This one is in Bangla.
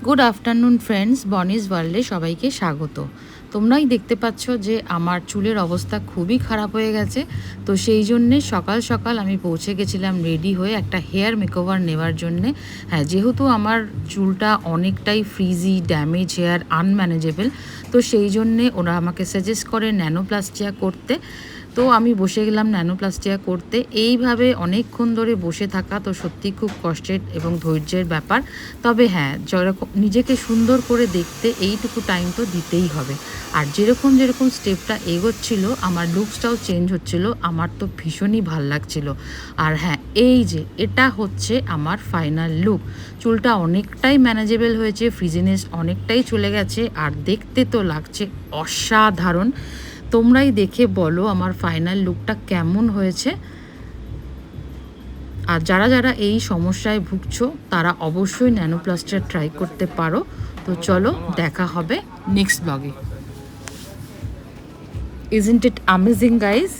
গুড আফটারনুন ফ্রেন্ডস, বনিজ ওয়ার্ল্ডে সবাইকে স্বাগত। তোমরাই দেখতে পাচ্ছ যে আমার চুলের অবস্থা খুবই খারাপ হয়ে গেছে। তো সেই জন্যে সকাল সকাল আমি পৌঁছে গেছিলাম রেডি হয়ে একটা হেয়ার মেকওভার নেওয়ার জন্যে। হ্যাঁ, যেহেতু আমার চুলটা অনেকটাই ফ্রিজি, ড্যামেজ হেয়ার, আনম্যানেজেবল, তো সেই জন্যে ওরা আমাকে সাজেস্ট করে ন্যানোপ্লাস্টিয়া করতে। তো আমি বসে গেলাম ন্যানোপ্লাস্টিয়া করতে। এইভাবে অনেকক্ষণ ধরে বসে থাকা তো সত্যি খুব কষ্টের এবং ধৈর্যের ব্যাপার। তবে হ্যাঁ, যেরকম নিজেকে সুন্দর করে দেখতে এইটুকু টাইম তো দিতেই হবে। আর যেরকম যেরকম স্টেপটা এগোচ্ছিল আমার লুকসটাও চেঞ্জ হচ্ছিল, আমার তো ভীষণই ভাল লাগছিল। আর হ্যাঁ, এই যে এটা হচ্ছে আমার ফাইনাল লুক। চুলটা অনেকটাই ম্যানেজেবল হয়েছে, ফ্রিজিনেস অনেকটাই চলে গেছে, আর দেখতে তো লাগছে অসাধারণ। তোমরাই দেখে বলো আমার ফাইনাল লুকটা কেমন হয়েছে। আর যারা যারা এই সমস্যায় ভুগছো তারা অবশ্যই ন্যানোপ্লাস্টিয়া ট্রাই করতে পারো। তো চলো, দেখা হবে নেক্সট ব্লগে। Isn't it amazing guys?